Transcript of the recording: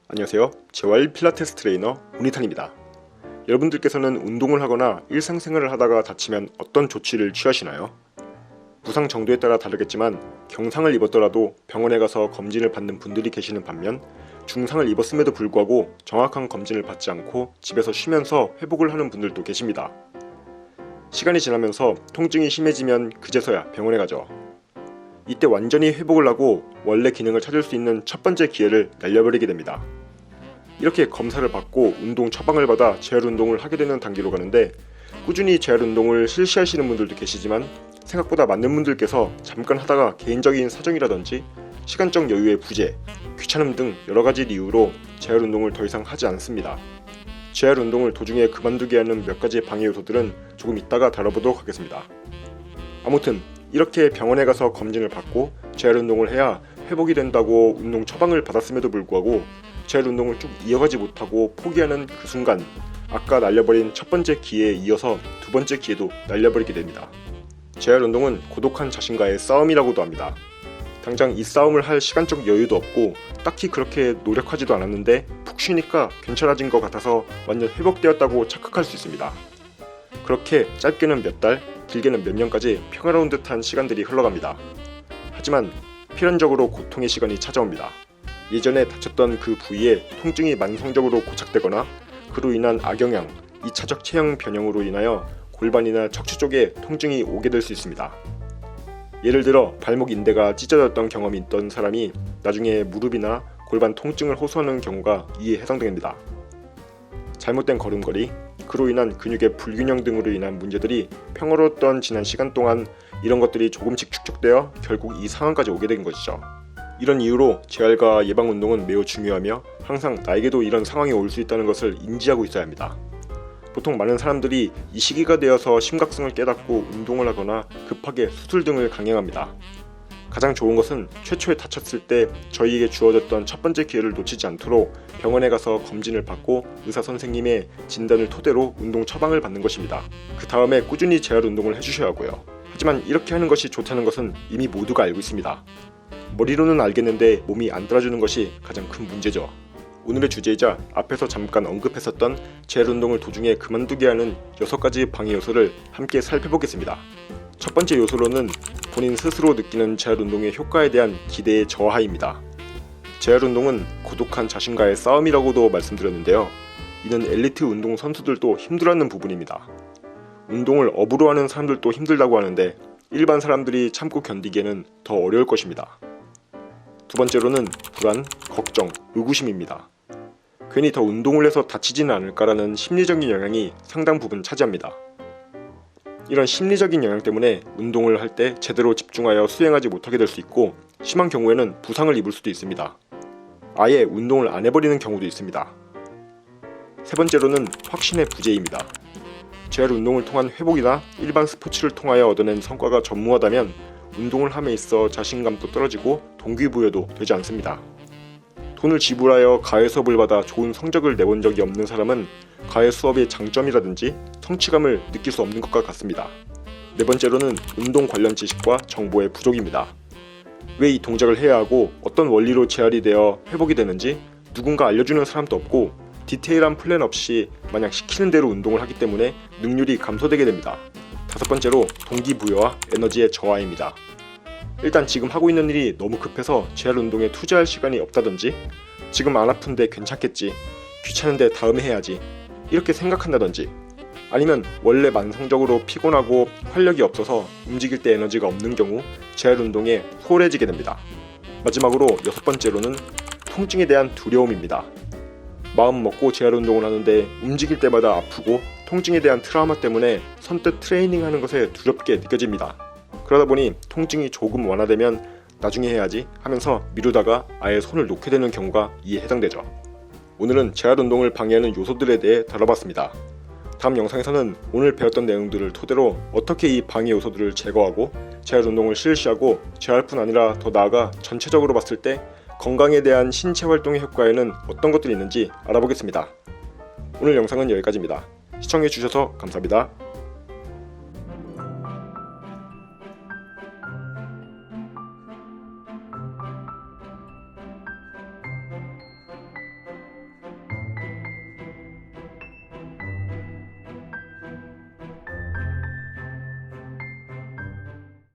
안녕하세요. 재활 필라테스 트레이너 문희탄입니다. 여러분들께서는 운동을 하거나 일상생활을 하다가 다치면 어떤 조치를 취하시나요? 부상 정도에 따라 다르겠지만 경상을 입었더라도 병원에 가서 검진을 받는 분들이 계시는 반면 중상을 입었음에도 불구하고 정확한 검진을 받지 않고 집에서 쉬면서 회복을 하는 분들도 계십니다. 시간이 지나면서 통증이 심해지면 그제서야 병원에 가죠. 이때 완전히 회복을 하고 원래 기능을 찾을 수 있는 첫 번째 기회를 날려버리게 됩니다. 이렇게 검사를 받고 운동 처방을 받아 재활운동을 하게 되는 단계로 가는데, 꾸준히 재활운동을 실시하시는 분들도 계시지만 생각보다 많은 분들께서 잠깐 하다가 개인적인 사정이라든지 시간적 여유의 부재, 귀찮음 등 여러가지 이유로 재활운동을 더 이상 하지 않습니다. 재활운동을 도중에 그만두게 하는 몇 가지 방해 요소들은 조금 이따가 다뤄보도록 하겠습니다. 아무튼 이렇게 병원에 가서 검진을 받고 재활운동을 해야 회복이 된다고 운동 처방을 받았음에도 불구하고 재활운동을 쭉 이어가지 못하고 포기하는 그 순간, 아까 날려버린 첫 번째 기회에 이어서 두 번째 기회도 날려버리게 됩니다. 재활운동은 고독한 자신과의 싸움이라고도 합니다. 당장 이 싸움을 할 시간적 여유도 없고 딱히 그렇게 노력하지도 않았는데 푹 쉬니까 괜찮아진 것 같아서 완전 회복되었다고 착각할 수 있습니다. 그렇게 짧게는 몇 달, 길게는 몇 년까지 평화로운 듯한 시간들이 흘러갑니다. 하지만 필연적으로 고통의 시간이 찾아옵니다. 예전에 다쳤던 그 부위에 통증이 만성적으로 고착되거나 그로 인한 악영향, 2차적 체형 변형으로 인하여 골반이나 척추 쪽에 통증이 오게 될 수 있습니다. 예를 들어 발목 인대가 찢어졌던 경험이 있던 사람이 나중에 무릎이나 골반 통증을 호소하는 경우가 이에 해당됩니다. 잘못된 걸음걸이, 그로 인한 근육의 불균형 등으로 인한 문제들이 평화로웠던 지난 시간 동안 이런 것들이 조금씩 축적되어 결국 이 상황까지 오게 된 것이죠. 이런 이유로 재활과 예방운동은 매우 중요하며 항상 나에게도 이런 상황이 올 수 있다는 것을 인지하고 있어야 합니다. 보통 많은 사람들이 이 시기가 되어서 심각성을 깨닫고 운동을 하거나 급하게 수술 등을 강행합니다. 가장 좋은 것은 최초에 다쳤을 때 저희에게 주어졌던 첫 번째 기회를 놓치지 않도록 병원에 가서 검진을 받고 의사 선생님의 진단을 토대로 운동 처방을 받는 것입니다. 그 다음에 꾸준히 재활운동을 해주셔야 하고요. 하지만 이렇게 하는 것이 좋다는 것은 이미 모두가 알고 있습니다. 머리로는 알겠는데 몸이 안 따라주는 것이 가장 큰 문제죠. 오늘의 주제이자 앞에서 잠깐 언급했었던 재활운동을 도중에 그만두게 하는 6가지 방해 요소를 함께 살펴보겠습니다. 첫 번째 요소로는 본인 스스로 느끼는 재활운동의 효과에 대한 기대의 저하입니다. 재활운동은 고독한 자신과의 싸움이라고도 말씀드렸는데요. 이는 엘리트 운동 선수들도 힘들어하는 부분입니다. 운동을 업으로 하는 사람들도 힘들다고 하는데 일반 사람들이 참고 견디기에는 더 어려울 것입니다. 두 번째로는 불안, 걱정, 의구심입니다. 괜히 더 운동을 해서 다치지는 않을까라는 심리적인 영향이 상당 부분 차지합니다. 이런 심리적인 영향 때문에 운동을 할 때 제대로 집중하여 수행하지 못하게 될 수 있고, 심한 경우에는 부상을 입을 수도 있습니다. 아예 운동을 안 해버리는 경우도 있습니다. 세 번째로는 확신의 부재입니다. 재활운동을 통한 회복이나 일반 스포츠를 통하여 얻어낸 성과가 전무하다면 운동을 함에 있어 자신감도 떨어지고 동기부여도 되지 않습니다. 돈을 지불하여 가해 수업을 받아 좋은 성적을 내본 적이 없는 사람은 가해 수업의 장점이라든지 성취감을 느낄 수 없는 것과 같습니다. 네 번째로는 운동 관련 지식과 정보의 부족입니다. 왜 이 동작을 해야 하고 어떤 원리로 재활이 되어 회복이 되는지 누군가 알려주는 사람도 없고 디테일한 플랜 없이 마냥 시키는 대로 운동을 하기 때문에 능률이 감소되게 됩니다. 다섯 번째로 동기부여와 에너지의 저하입니다. 일단 지금 하고 있는 일이 너무 급해서 재활운동에 투자할 시간이 없다든지, 지금 안 아픈데 괜찮겠지, 귀찮은데 다음에 해야지, 이렇게 생각한다든지, 아니면 원래 만성적으로 피곤하고 활력이 없어서 움직일 때 에너지가 없는 경우 재활운동에 소홀해지게 됩니다. 마지막으로 6번째로는 통증에 대한 두려움입니다. 마음 먹고 재활운동을 하는데 움직일 때마다 아프고 통증에 대한 트라우마 때문에 선뜻 트레이닝하는 것에 두렵게 느껴집니다. 그러다 보니 통증이 조금 완화되면 나중에 해야지 하면서 미루다가 아예 손을 놓게 되는 경우가 이에 해당되죠. 오늘은 재활운동을 방해하는 요소들에 대해 다뤄봤습니다. 다음 영상에서는 오늘 배웠던 내용들을 토대로 어떻게 이 방해 요소들을 제거하고 재활운동을 실시하고 재활뿐 아니라 더 나아가 전체적으로 봤을 때 건강에 대한 신체 활동의 효과에는 어떤 것들이 있는지 알아보겠습니다. 오늘 영상은 여기까지입니다. 시청해주셔서 감사합니다.